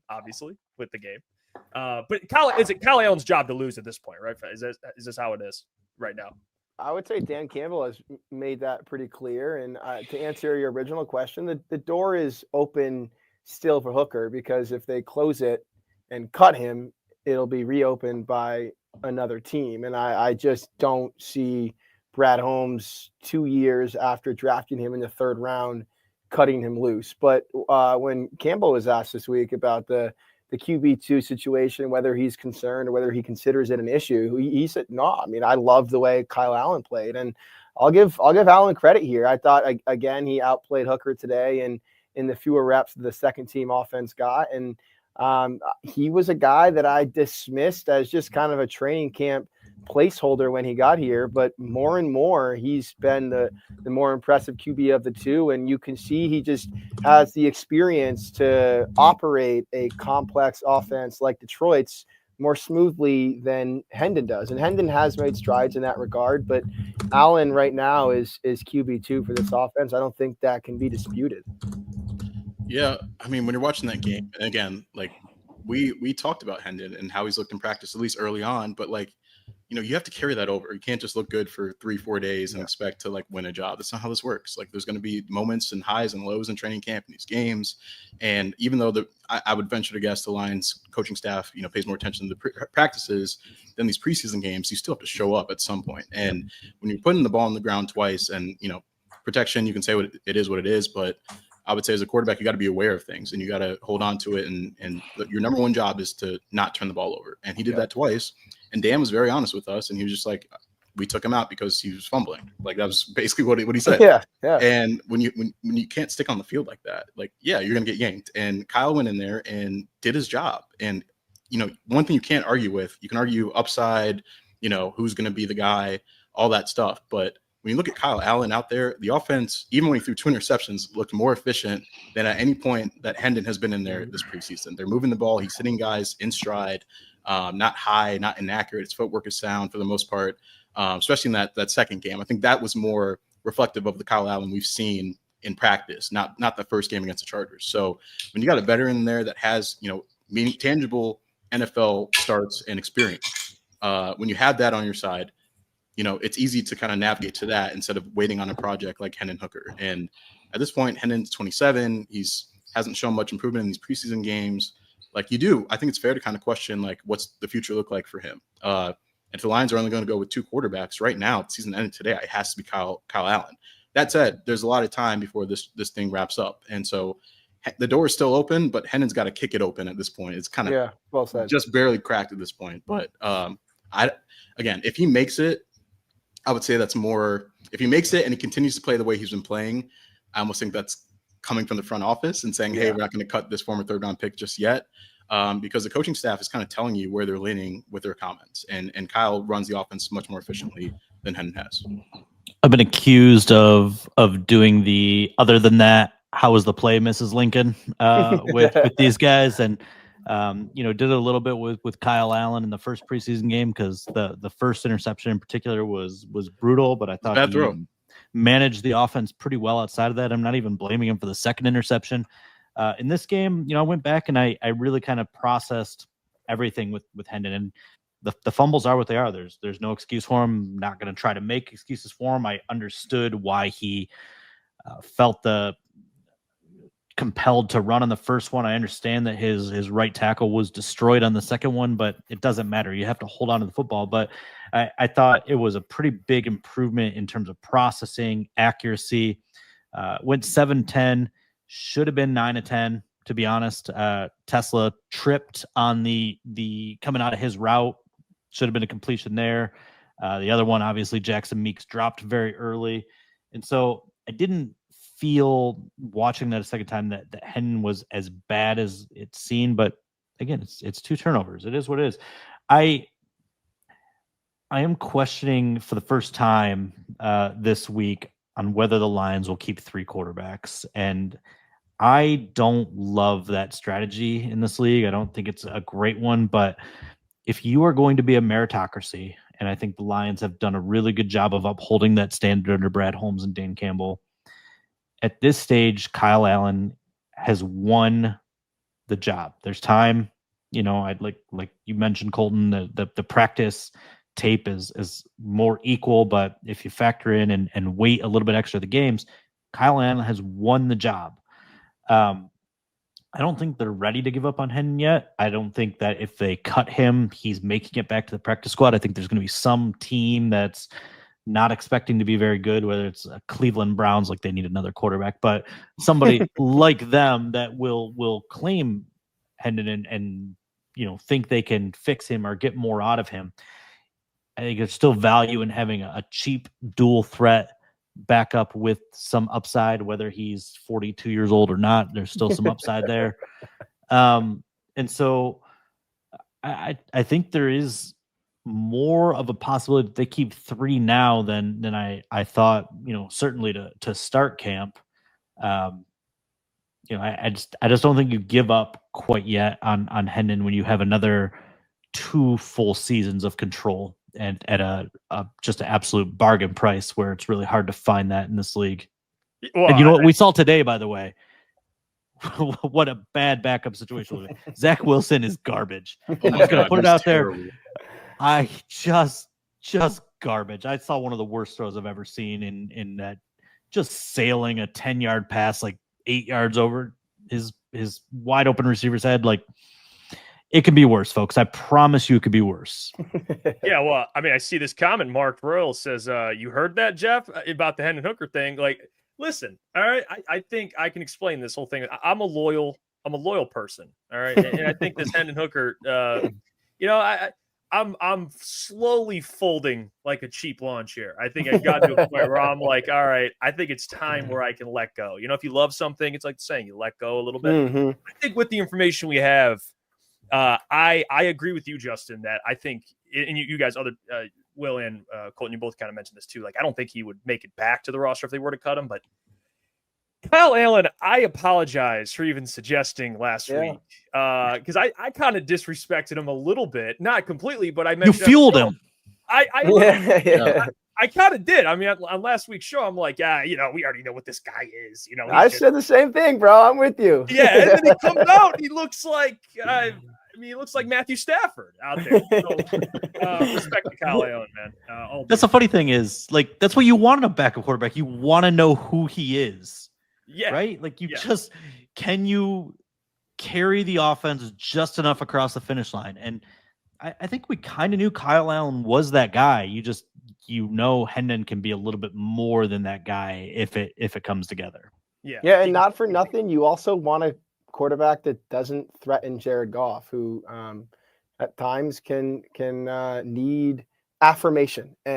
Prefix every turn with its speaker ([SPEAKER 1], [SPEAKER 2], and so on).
[SPEAKER 1] obviously, with the game. But Kyle Allen's job to lose at this point, right? Is this how it is right now?
[SPEAKER 2] I would say Dan Campbell has made that pretty clear. And to answer your original question, the door is open still for Hooker, because if they close it and cut him, it'll be reopened by another team. And I just don't see Brad Holmes 2 years after drafting him in the 3rd round cutting him loose. But when Campbell was asked this week about the QB2 situation, whether he's concerned or whether he considers it an issue, he said, no, I mean, I love the way Kyle Allen played. And I'll give Allen credit here. I thought, again, he outplayed Hooker today and in the fewer reps the second team offense got. And he was a guy that I dismissed as just kind of a training camp placeholder when he got here, but more and more he's been the more impressive QB of the two, and you can see he just has the experience to operate a complex offense like Detroit's more smoothly than Hendon does. And Hendon has made strides in that regard, but Allen right now is QB2 for this offense. I don't think that can be disputed.
[SPEAKER 3] Yeah, I mean, when you're watching that game, and again, like we talked about Hendon and how he's looked in practice, at least early on, but like, you know, you have to carry that over. You can't just look good for 3-4 days and expect to like win a job. That's not how this works. Like, there's going to be moments and highs and lows in training camp in these games. And even though I would venture to guess the Lions coaching staff, you know, pays more attention to the practices than these preseason games, you still have to show up at some point. And when you're putting the ball on the ground twice, and, you know, protection, you can say what it is, but I would say as a quarterback, you got to be aware of things and you got to hold on to it. And your number one job is to not turn the ball over. And he did that twice. And Dan was very honest with us. And he was just like, we took him out because he was fumbling. Like, that was basically what he said.
[SPEAKER 2] Yeah.
[SPEAKER 3] And when you can't stick on the field like that, like, yeah, you're going to get yanked. And Kyle went in there and did his job. And, you know, one thing you can't argue with, you can argue upside, you know, who's going to be the guy, all that stuff. But when you look at Kyle Allen out there, the offense, even when he threw 2 interceptions, looked more efficient than at any point that Hendon has been in there this preseason. They're moving the ball. He's sitting guys in stride, not high, not inaccurate. His footwork is sound for the most part, especially in that second game. I think that was more reflective of the Kyle Allen we've seen in practice, not the first game against the Chargers. So when you got a veteran in there that has, you know, tangible NFL starts and experience, when you have that on your side, you know, it's easy to kind of navigate to that instead of waiting on a project like Hendon Hooker. And at this point, Hendon's 27. Hasn't shown much improvement in these preseason games. Like, I think it's fair to kind of question, like, what's the future look like for him? If the Lions are only going to go with 2 quarterbacks right now, the season ended today, it has to be Kyle Allen. That said, there's a lot of time before this thing wraps up. And so the door is still open, but Hendon's got to kick it open at this point. It's kind of
[SPEAKER 2] well said.
[SPEAKER 3] Just barely cracked at this point. But if he makes it, I would say that's more, if he makes it and he continues to play the way he's been playing, I almost think that's coming from the front office and saying, hey, we're not going to cut this former 3rd round pick just yet, because the coaching staff is kind of telling you where they're leaning with their comments. And Kyle runs the offense much more efficiently than Hendon has.
[SPEAKER 4] I've been accused of doing the other than that, how was the play, Mrs. Lincoln, with these guys. And did a little bit with Kyle Allen in the first preseason game, because the first interception in particular was brutal, but I thought he managed the offense pretty well outside of that. I'm not even blaming him for the second interception. In this game, I went back and I really kind of processed everything with Hendon, and the fumbles are what they are. There's no excuse for him. I'm not going to try to make excuses for him. I understood why he felt compelled to run on the first one. I understand that his right tackle was destroyed on the second one, but it doesn't matter. You have to hold on to the football. But I thought it was a pretty big improvement in terms of processing, accuracy. Went 7-10, should have been 9-10, to be honest. Tesla tripped on the coming out of his route. Should have been a completion there. The other one, obviously, Jackson Meeks dropped very early. And so I didn't feel, watching that a second time, that Hendon was as bad as it seemed. But again, it's 2 turnovers. It is what it is. I am questioning for the first time this week on whether the Lions will keep 3 quarterbacks. And I don't love that strategy in this league. I don't think it's a great one. But if you are going to be a meritocracy, and I think the Lions have done a really good job of upholding that standard under Brad Holmes and Dan Campbell, at this stage, Kyle Allen has won the job. There's time. I'd like you mentioned, Colton, the practice tape is more equal, but if you factor in and wait a little bit extra the games, Kyle Allen has won the job. I don't think they're ready to give up on Hendon yet. I don't think that if they cut him, he's making it back to the practice squad. I think there's going to be some team that's not expecting to be very good, whether it's Cleveland Browns, like they need another quarterback, but somebody like them that will claim Hendon and think they can fix him or get more out of him. I think there's still value in having a cheap dual threat backup with some upside, whether he's 42 years old or not. There's still some upside there. And so I think there is more of a possibility that they keep 3 now than I thought, certainly to start camp. I just don't think you give up quite yet on Hendon when you have another 2 full seasons of control and at a just an absolute bargain price where it's really hard to find that in this league.
[SPEAKER 1] Well,
[SPEAKER 4] and what we saw today, by the way, what a bad backup situation. Zach Wilson is garbage.
[SPEAKER 3] Oh
[SPEAKER 4] I'm
[SPEAKER 3] my
[SPEAKER 4] just gonna
[SPEAKER 3] God,
[SPEAKER 4] put it
[SPEAKER 3] that's
[SPEAKER 4] out there.
[SPEAKER 3] terrible.
[SPEAKER 4] I just garbage. I saw one of the worst throws I've ever seen in that, just sailing a 10-yard pass like 8 yards over his wide open receiver's head. Like, it could be worse, folks. I promise you it could be worse.
[SPEAKER 1] Yeah, well, I mean, I see this comment. Mark Royal says, you heard that, Jeff, about the Hendon Hooker thing? Like, listen, all right, I think I can explain this whole thing. I'm a loyal person, all right? And I think this Hendon Hooker, I'm slowly folding like a cheap lawn chair. I think I got to a point where I'm like, all right, I think it's time where I can let go. If you love something, it's like the saying, you let go a little bit.
[SPEAKER 2] Mm-hmm.
[SPEAKER 1] I think with the information we have, I agree with you, Justin, that I think, and you guys, Will and Colton, you both kind of mentioned this too. Like, I don't think he would make it back to the roster if they were to cut him. But Kyle Allen, I apologize for even suggesting last week because I kind of disrespected him a little bit, not completely, but I mentioned
[SPEAKER 4] You fueled him.
[SPEAKER 1] I kind of did. I mean, on last week's show, I'm like, we already know what this guy is.
[SPEAKER 2] I said the same thing, bro. I'm with you.
[SPEAKER 1] Yeah, and then he comes out, he looks like he looks like Matthew Stafford out there. So, respect to Kyle Allen, man.
[SPEAKER 4] That's the funny thing is, like, that's what you want in a backup quarterback. You want to know who he is.
[SPEAKER 1] Yeah.
[SPEAKER 4] Right? Like, can you carry the offense just enough across the finish line? And I think we kind of knew Kyle Allen was that guy. Hendon can be a little bit more than that guy if it comes together.
[SPEAKER 1] Yeah.
[SPEAKER 2] Yeah, and not for nothing, you also want a quarterback that doesn't threaten Jared Goff, who at times can need affirmation. And